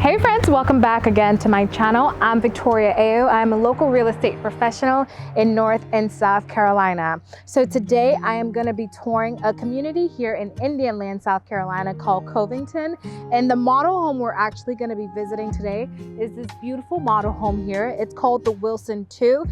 Hey friends, welcome back again to my channel. I'm Victoria Ayo. I'm a local real estate professional in North and South Carolina. So today I am going to be touring a community here in Indian Land, South Carolina called Covington. And the model home we're actually going to be visiting today is this beautiful model home here. It's called the Wilson 2.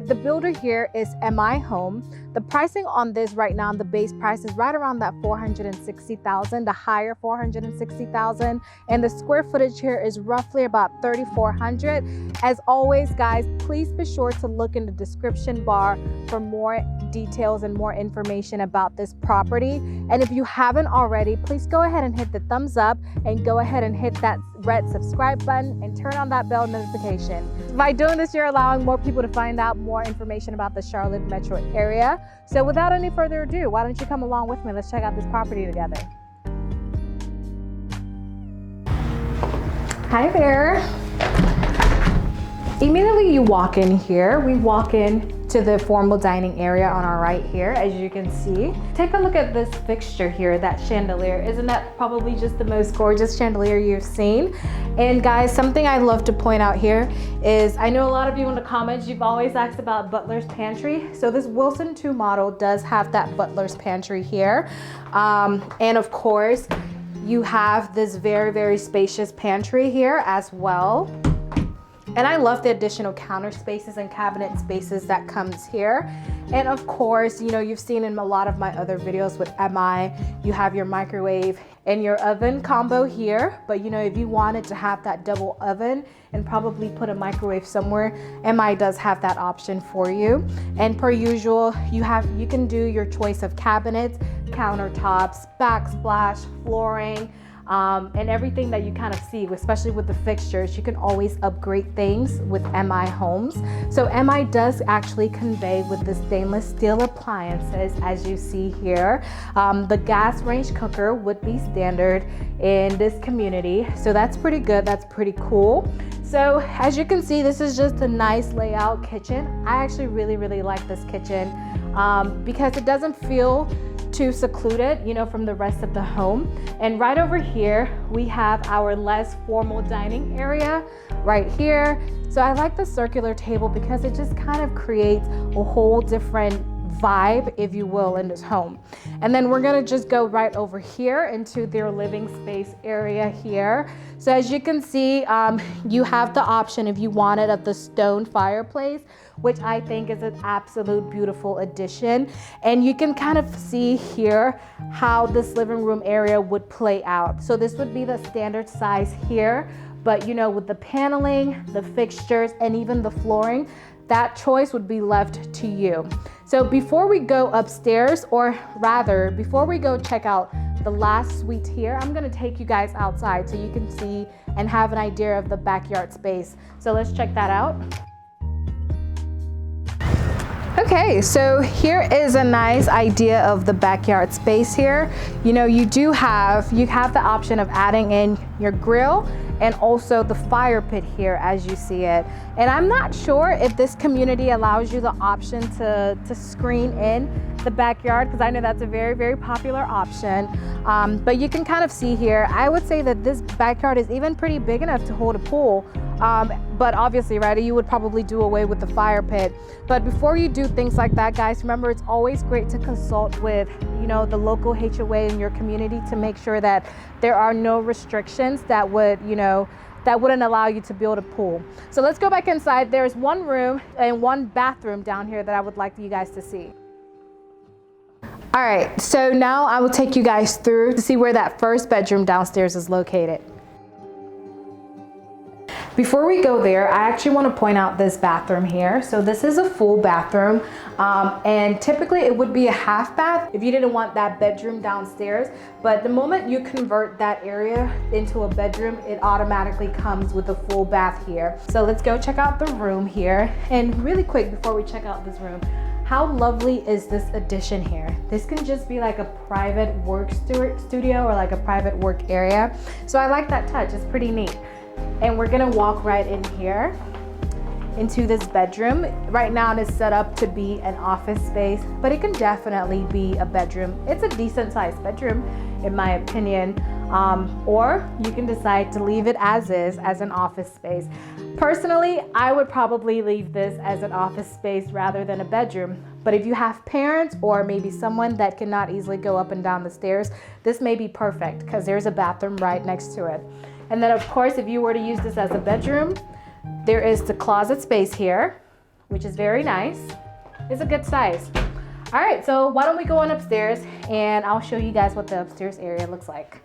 The builder here is MI Home. The pricing on this right now, the base price is right around that $460,000, the higher $460,000, and the square footage here is roughly about 3,400. As always, guys, please be sure to look in the description bar for more details and more information about this property. And if you haven't already, please go ahead and hit the thumbs up and go ahead and hit that red subscribe button and turn on that bell notification. By doing this, you're allowing more people to find out more information about the Charlotte metro area. So without any further ado, why don't you come along with me? Let's check out this property together. Hi there. Immediately you walk in here, we walk in to the formal dining area on our right here, as you can see. Take a look at this fixture here, that chandelier. Isn't that probably just the most gorgeous chandelier you've seen? And guys, something I love to point out here is, I know a lot of you in the comments, you've always asked about butler's pantry. So this Wilson 2 model does have that butler's pantry here. And of course, you have this very, very spacious pantry here as well. And I love the additional counter spaces and cabinet spaces that comes here. And of course, you know, you've seen in a lot of my other videos with MI, you have your microwave and your oven combo here. But you know, if you wanted to have that double oven and probably put a microwave somewhere, MI does have that option for you. And per usual, you can do your choice of cabinets, countertops, backsplash, flooring, and everything that you kind of see, especially with the fixtures. You can always upgrade things with MI Homes. So MI does actually convey with the stainless steel appliances, as you see here. The gas range cooker would be standard in this community. So that's pretty good, that's pretty cool. So as you can see, this is just a nice layout kitchen. I actually really, really like this kitchen because it doesn't feel too secluded, you know, from the rest of the home. And right over here, we have our less formal dining area right here. So I like the circular table because it just kind of creates a whole different vibe, if you will, in this home. And then we're gonna just go right over here into their living space area here. So as you can see, you have the option, if you wanted, of the stone fireplace, which I think is an absolute beautiful addition. And you can kind of see here how this living room area would play out. So this would be the standard size here, but you know, with the paneling, the fixtures, and even the flooring, that choice would be left to you. So before we go upstairs, or rather, before we go check out the last suite here, I'm gonna take you guys outside so you can see and have an idea of the backyard space. So let's check that out. Okay, so here is a nice idea of the backyard space here. You know, you have the option of adding in your grill and also the fire pit here as you see it. And I'm not sure if this community allows you the option to screen in the backyard, because I know that's a very, very popular option. But you can kind of see here, I would say that this backyard is even pretty big enough to hold a pool. But obviously, right, you would probably do away with the fire pit. But before you do things like that, guys, remember, it's always great to consult with, you know, the local HOA in your community to make sure that there are no restrictions that would, you know, that wouldn't allow you to build a pool. So let's go back inside. There's one room and one bathroom down here that I would like you guys to see. All right, so now I will take you guys through to see where that first bedroom downstairs is located. Before we go there, I actually want to point out this bathroom here. So this is a full bathroom, and typically it would be a half bath if you didn't want that bedroom downstairs. But the moment you convert that area into a bedroom, it automatically comes with a full bath here. So let's go check out the room here. And really quick, before we check out this room, how lovely is this addition here? This can just be like a private work studio or like a private work area. So I like that touch, it's pretty neat. And we're gonna walk right in here into this bedroom. Right now it is set up to be an office space, but it can definitely be a bedroom. It's a decent sized bedroom in my opinion. or you can decide to leave it as is, as an office space. Personally, I would probably leave this as an office space rather than a bedroom. But if you have parents or maybe someone that cannot easily go up and down the stairs, this may be perfect because there's a bathroom right next to it. And then of course, if you were to use this as a bedroom, there is the closet space here, which is very nice. It's a good size. All right, so why don't we go on upstairs and I'll show you guys what the upstairs area looks like.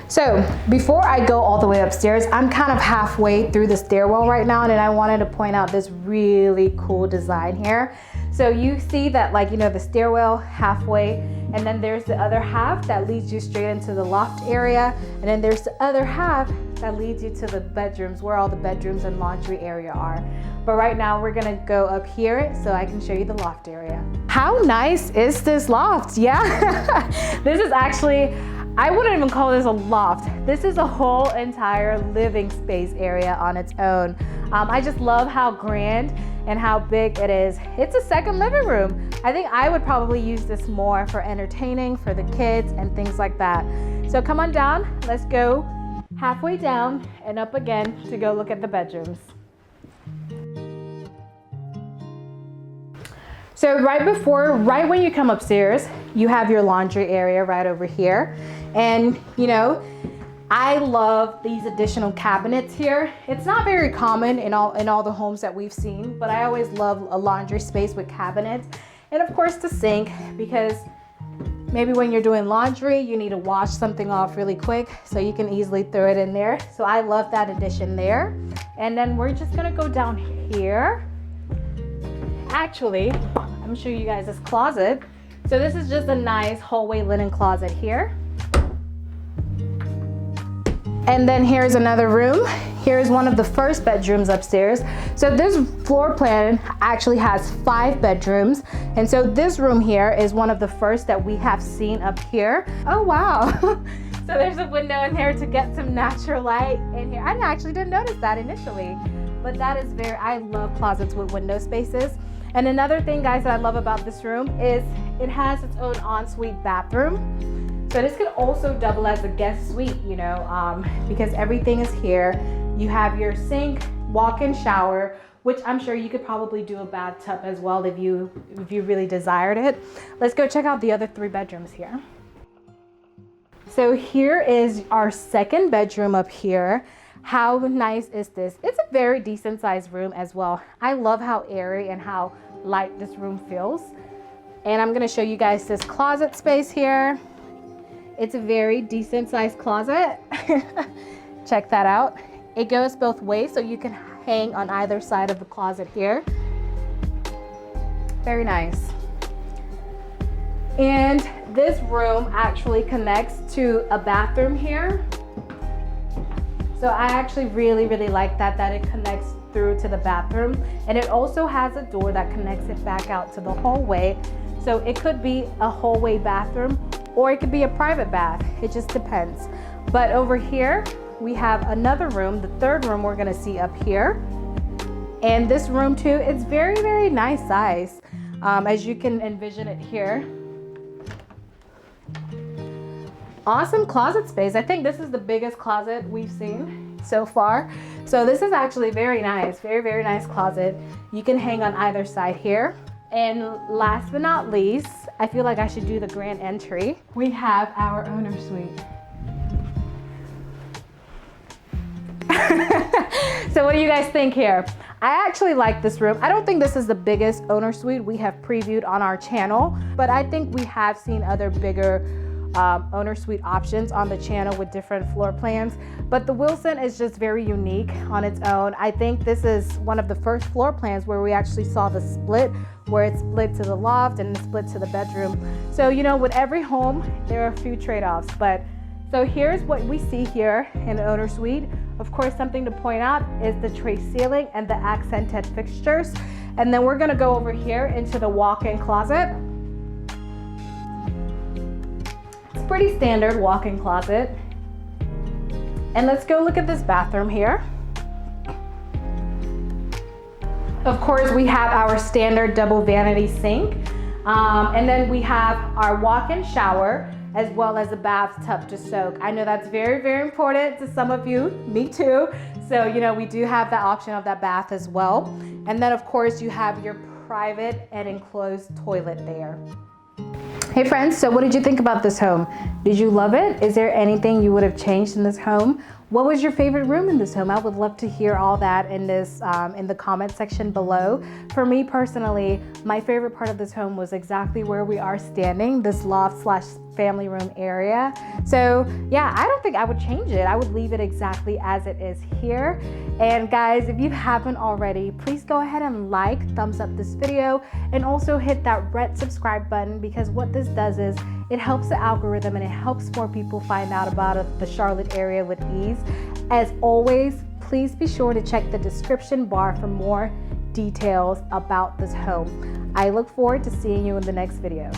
So before I go all the way upstairs, I'm kind of halfway through the stairwell right now, and I wanted to point out this really cool design here. So you see that, like, you know, the stairwell halfway, and then there's the other half that leads you straight into the loft area, and then there's the other half that leads you to the bedrooms, where all the bedrooms and laundry area are. But right now we're gonna go up here so I can show you the loft area. How nice is this loft? Yeah, this is actually, I wouldn't even call this a loft. This is a whole entire living space area on its own. I just love how grand and how big it is. It's a second living room. I think I would probably use this more for entertaining for the kids and things like that. So come on down, let's go halfway down and up again to go look at the bedrooms. So right when you come upstairs, you have your laundry area right over here. And you know, I love these additional cabinets here. It's not very common in all the homes that we've seen, but I always love a laundry space with cabinets. And of course the sink, because maybe when you're doing laundry, you need to wash something off really quick, so you can easily throw it in there. So I love that addition there. And then we're just gonna go down here. Actually, I'm gonna show you guys this closet. So this is just a nice hallway linen closet here. And then here's another room. Here's one of the first bedrooms upstairs. So this floor plan actually has 5 bedrooms. And so this room here is one of the first that we have seen up here. Oh, wow. So there's a window in there to get some natural light in here. I actually didn't notice that initially, but that is I love closets with window spaces. And another thing, guys, that I love about this room is it has its own ensuite bathroom. So this could also double as a guest suite, you know, because everything is here. You have your sink, walk-in shower, which I'm sure you could probably do a bathtub as well if you really desired it. Let's go check out the other 3 bedrooms here. So here is our second bedroom up here. How nice is this? It's a very decent sized room as well. I love how airy and how light this room feels. And I'm gonna show you guys this closet space here. It's a very decent sized closet. Check that out. It goes both ways, so you can hang on either side of the closet here. Very nice. And this room actually connects to a bathroom here. So I actually really like that it connects through to the bathroom. And it also has a door that connects it back out to the hallway. So it could be a hallway bathroom, or it could be a private bath. It just depends. But over here, we have another room, the third room we're gonna see up here. And this room too, it's very nice size, as you can envision it here. Awesome closet space. I think this is the biggest closet we've seen so far. So this is actually very nice, very nice closet. You can hang on either side here. And last but not least, I feel like I should do the grand entry. We have our owner suite. So what do you guys think here? I actually like this room. I don't think this is the biggest owner suite we have previewed on our channel, but I think we have seen other bigger owner suite options on the channel with different floor plans. But the Wilson is just very unique on its own. I think this is one of the first floor plans where we actually saw the split, where it's split to the loft and split to the bedroom. So, you know, with every home, there are a few trade-offs. But so here's what we see here in the owner suite. Of course, something to point out is the tray ceiling and the accented fixtures. And then we're gonna go over here into the walk-in closet. It's pretty standard walk-in closet. And let's go look at this bathroom here. Of course, we have our standard double vanity sink. And then we have our walk-in shower as well as a bathtub to soak. I know that's very, very important to some of you, me too. So, you know, we do have that option of that bath as well. And then of course you have your private and enclosed toilet there. Hey friends, so what did you think about this home? Did you love it? Is there anything you would have changed in this home? What was your favorite room in this home? I would love to hear all that in this in the comment section below. For me personally, my favorite part of this home was exactly where we are standing, this loft slash family room area. So yeah, I don't think I would change it. I would leave it exactly as it is here. And guys, if you haven't already, please go ahead and thumbs up this video, and also hit that red subscribe button, because what this does is it helps the algorithm and it helps more people find out about the Charlotte area with ease. As always, please be sure to check the description bar for more details about this home. I look forward to seeing you in the next video.